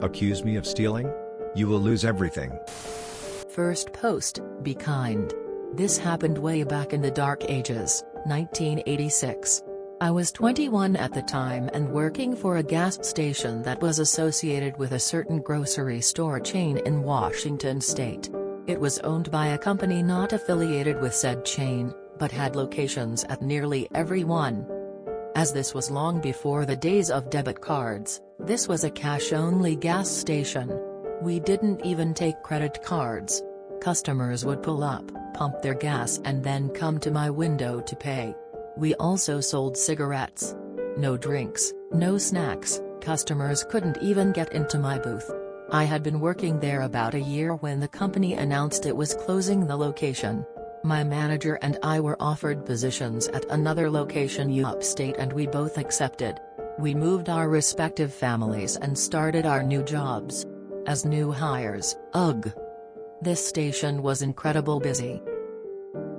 Accuse me of stealing? You will lose everything. First post, be kind. This happened way back in the dark ages, 1986. I was 21 at the time and working for a gas station that was associated with a certain grocery store chain in Washington state. It was owned by a company not affiliated with said chain, but had locations at nearly every one. As this was long before the days of debit cards, this was a cash-only gas station. We didn't even take credit cards. Customers would pull up, pump their gas and then come to my window to pay. We also sold cigarettes. No drinks, no snacks, customers couldn't even get into my booth. I had been working there about a year when the company announced it was closing the location. My manager and I were offered positions at another location upstate and we both accepted. We moved our respective families and started our new jobs. As new hires, ugh. This station was incredible busy.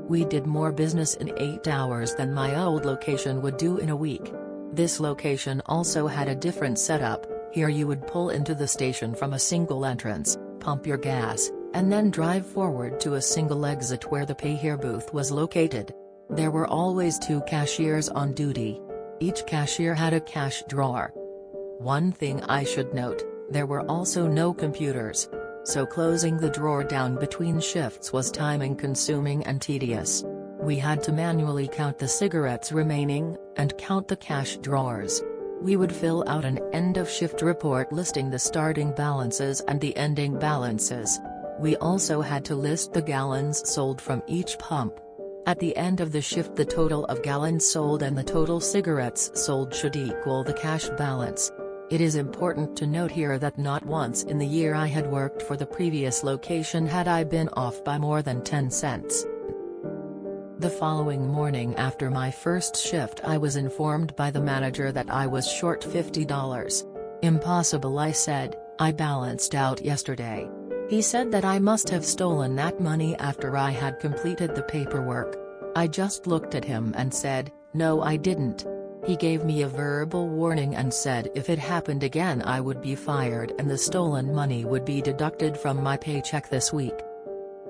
We did more business in 8 hours than my old location would do in a week. This location also had a different setup. Here you would pull into the station from a single entrance, pump your gas, and then drive forward to a single exit where the pay here booth was located. There were always 2 cashiers on duty. Each cashier had a cash drawer. One thing I should note, there were also no computers. So closing the drawer down between shifts was time-consuming and tedious. We had to manually count the cigarettes remaining, and count the cash drawers. We would fill out an end-of-shift report listing the starting balances and the ending balances. We also had to list the gallons sold from each pump. At the end of the shift the total of gallons sold and the total cigarettes sold should equal the cash balance. It is important to note here that not once in the year I had worked for the previous location had I been off by more than 10 cents. The following morning after my first shift I was informed by the manager that I was short $50. Impossible, I said, I balanced out yesterday. He said that I must have stolen that money after I had completed the paperwork. I just looked at him and said, no I didn't. He gave me a verbal warning and said if it happened again I would be fired and the stolen money would be deducted from my paycheck this week.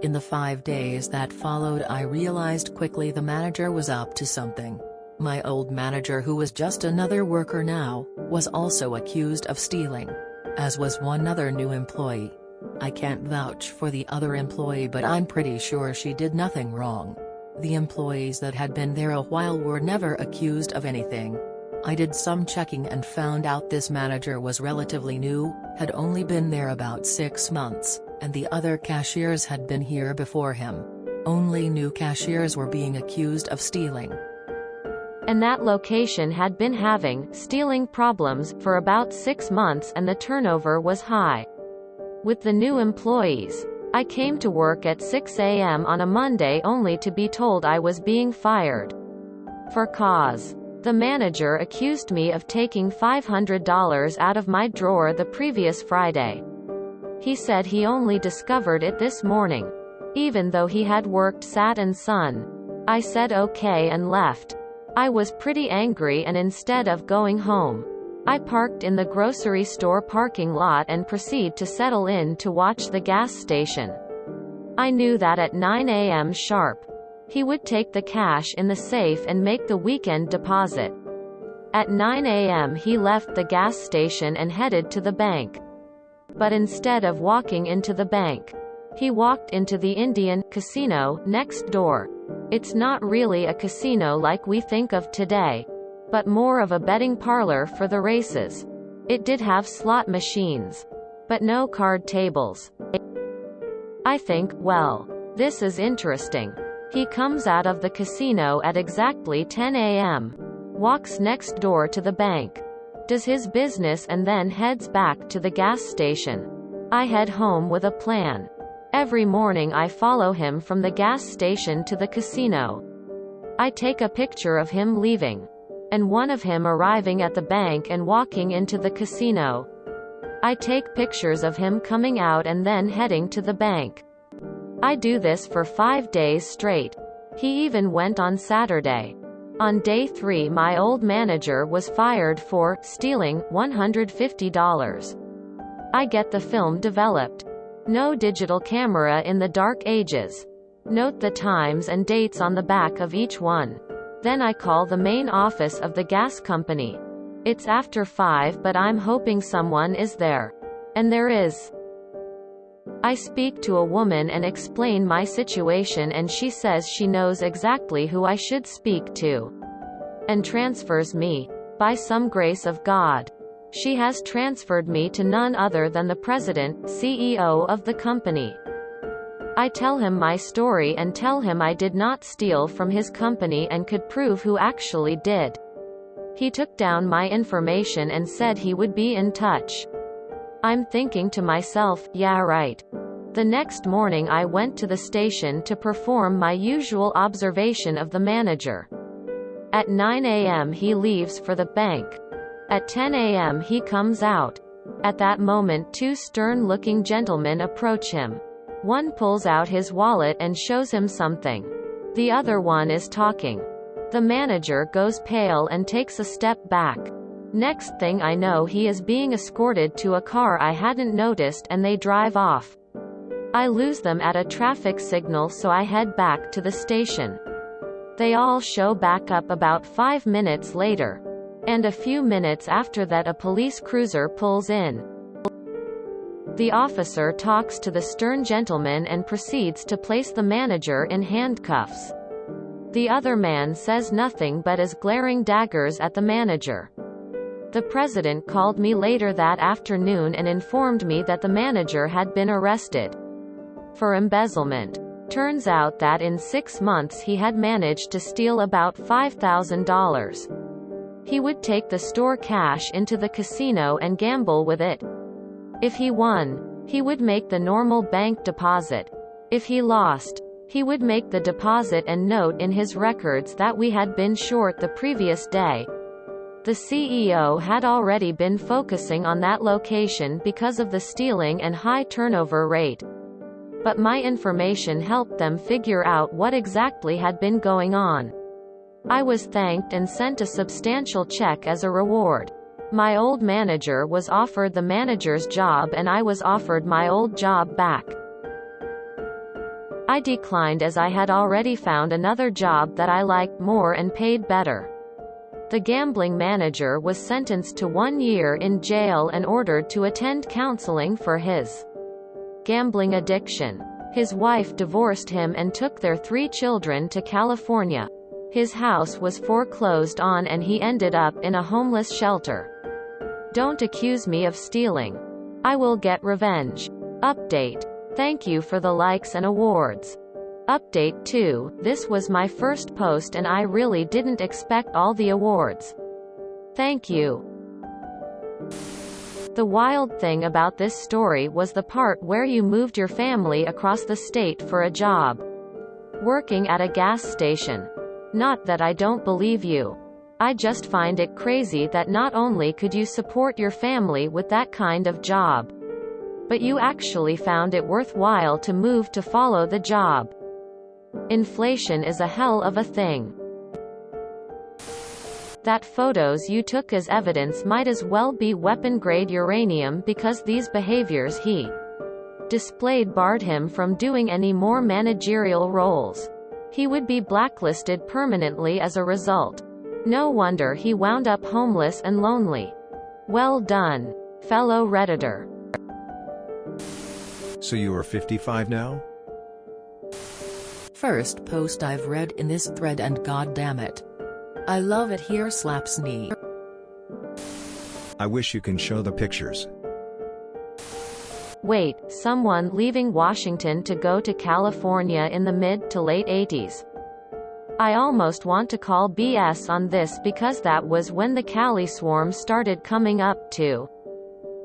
In the 5 days that followed I realized quickly the manager was up to something. My old manager, who was just another worker now, was also accused of stealing. As was one other new employee. I can't vouch for the other employee but I'm pretty sure she did nothing wrong. The employees that had been there a while were never accused of anything. I did some checking and found out this manager was relatively new, had only been there about 6 months, and the other cashiers had been here before him. Only new cashiers were being accused of stealing. And that location had been having stealing problems for about 6 months and the turnover was high. With the new employees, I came to work at 6 a.m. on a Monday only to be told I was being fired. For cause. The manager accused me of taking $500 out of my drawer the previous Friday. He said he only discovered it this morning. Even though he had worked Sat and Sun. I said okay and left. I was pretty angry and instead of going home, I parked in the grocery store parking lot and proceed to settle in to watch the gas station. I knew that at 9 a.m. sharp, he would take the cash in the safe and make the weekend deposit. At 9 a.m. he left the gas station and headed to the bank. But instead of walking into the bank, he walked into the Indian casino next door. It's not really a casino like we think of today, but more of a betting parlor for the races. It did have slot machines, but no card tables. I think, well, this is interesting. He comes out of the casino at exactly 10 a.m., walks next door to the bank, does his business and then heads back to the gas station. I head home with a plan. Every morning I follow him from the gas station to the casino. I take a picture of him leaving, and one of him arriving at the bank and walking into the casino. I take pictures of him coming out and then heading to the bank. I do this for 5 days straight. He even went on Saturday. On day 3 my old manager was fired for stealing $150. I get the film developed. No digital camera in the dark ages. Note the times and dates on the back of each one. Then I call the main office of the gas company. It's after 5, but I'm hoping someone is there. And there is. I speak to a woman and explain my situation, and she says she knows exactly who I should speak to. And transfers me. By some grace of God. She has transferred me to none other than the president, CEO of the company. I tell him my story and tell him I did not steal from his company and could prove who actually did. He took down my information and said he would be in touch. I'm thinking to myself, yeah right. The next morning I went to the station to perform my usual observation of the manager. At 9 a.m. he leaves for the bank. At 10 a.m. he comes out. At that moment 2 stern-looking gentlemen approach him. One pulls out his wallet and shows him something. The other one is talking. The manager goes pale and takes a step back. Next thing I know he is being escorted to a car I hadn't noticed and they drive off. I lose them at a traffic signal, so I head back to the station. They all show back up about 5 minutes later. And a few minutes after that a police cruiser pulls in. The officer talks to the stern gentleman and proceeds to place the manager in handcuffs. The other man says nothing but is glaring daggers at the manager. The president called me later that afternoon and informed me that the manager had been arrested for embezzlement. Turns out that in 6 months he had managed to steal about $5,000. He would take the store cash into the casino and gamble with it. If he won, he would make the normal bank deposit. If he lost, he would make the deposit and note in his records that we had been short the previous day. The CEO had already been focusing on that location because of the stealing and high turnover rate. But my information helped them figure out what exactly had been going on. I was thanked and sent a substantial check as a reward. My old manager was offered the manager's job and I was offered my old job back. I declined as I had already found another job that I liked more and paid better. The gambling manager was sentenced to 1 year in jail and ordered to attend counseling for his gambling addiction. His wife divorced him and took their 3 children to California. His house was foreclosed on and he ended up in a homeless shelter. Don't accuse me of stealing. I will get revenge. Update. Thank you for the likes and awards. Update 2. This was my first post and I really didn't expect all the awards. Thank you. The wild thing about this story was the part where you moved your family across the state for a job. Working at a gas station. Not that I don't believe you. I just find it crazy that not only could you support your family with that kind of job, but you actually found it worthwhile to move to follow the job. Inflation is a hell of a thing. That photos you took as evidence might as well be weapon-grade uranium because these behaviors he displayed barred him from doing any more managerial roles. He would be blacklisted permanently as a result. No wonder he wound up homeless and lonely. Well done, fellow Redditor. So you are 55 now? First post I've read in this thread and goddammit, I love it here slaps knee. I wish you can show the pictures. Wait, someone leaving Washington to go to California in the mid to late 80s. I almost want to call BS on this because that was when the Cali swarm started coming up to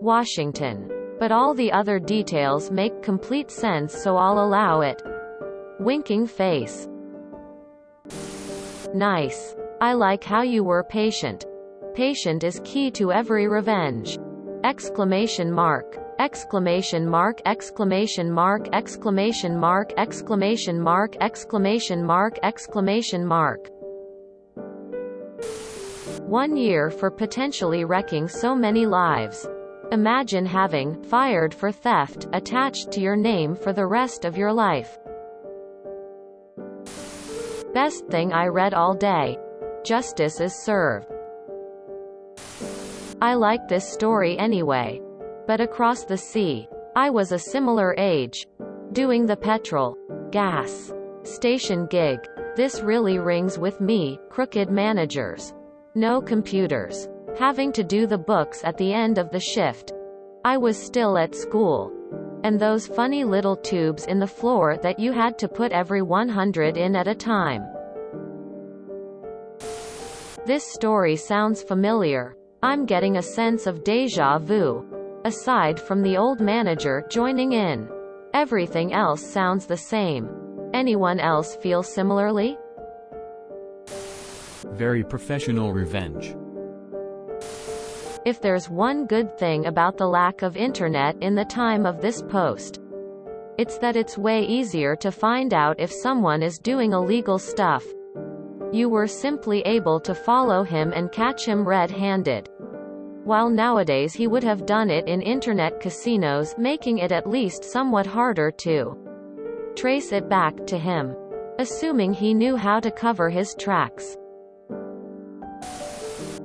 Washington. But all the other details make complete sense, so I'll allow it. Winking face. Nice. I like how you were patient. Patient is key to every revenge. Exclamation mark. Exclamation mark, exclamation mark, exclamation mark, exclamation mark, exclamation mark, exclamation mark. 1 year for potentially wrecking so many lives. Imagine having "fired for theft" attached to your name for the rest of your life. Best thing I read all day. Justice is served. I like this story anyway. But across the sea, I was a similar age, doing the petrol, gas station gig. This really rings with me. Crooked managers. No computers. Having to do the books at the end of the shift. I was still at school. And those funny little tubes in the floor that you had to put every 100 in at a time. This story sounds familiar. I'm getting a sense of déjà vu. Aside from the old manager joining in, everything else sounds the same. Anyone else feel similarly? Very professional revenge. If there's one good thing about the lack of internet in the time of this post, it's that it's way easier to find out if someone is doing illegal stuff. You were simply able to follow him and catch him red-handed. While nowadays he would have done it in internet casinos, making it at least somewhat harder to trace it back to him. Assuming he knew how to cover his tracks.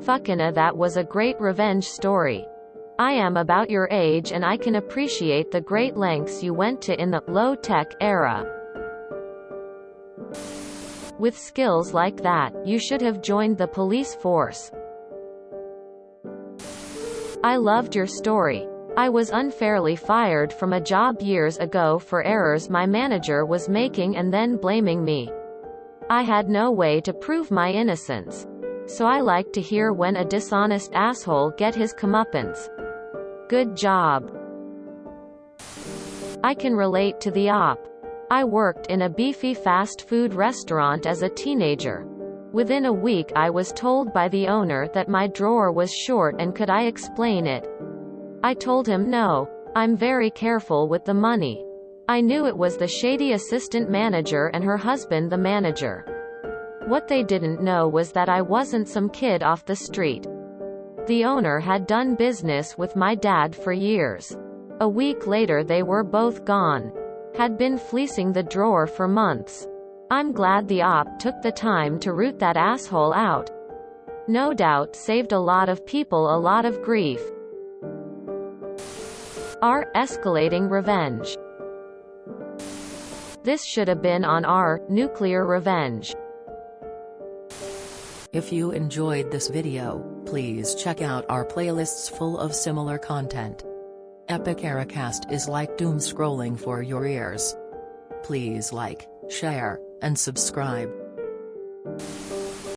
Fucking that was a great revenge story. I am about your age and I can appreciate the great lengths you went to in the low-tech era. With skills like that, you should have joined the police force. I loved your story. I was unfairly fired from a job years ago for errors my manager was making and then blaming me. I had no way to prove my innocence. So I like to hear when a dishonest asshole get his comeuppance. Good job. I can relate to the op. I worked in a beefy fast food restaurant as a teenager. Within a week I was told by the owner that my drawer was short and could I explain it. I told him no, I'm very careful with the money. I knew it was the shady assistant manager and her husband the manager. What they didn't know was that I wasn't some kid off the street. The owner had done business with my dad for years. A week later they were both gone. Had been fleecing the drawer for months. I'm glad the op took the time to root that asshole out. No doubt saved a lot of people a lot of grief. R. Escalating revenge. This should have been on R. Nuclear revenge. If you enjoyed this video, please check out our playlists full of similar content. Epic Eracast is like doom scrolling for your ears. Please like, share, and subscribe.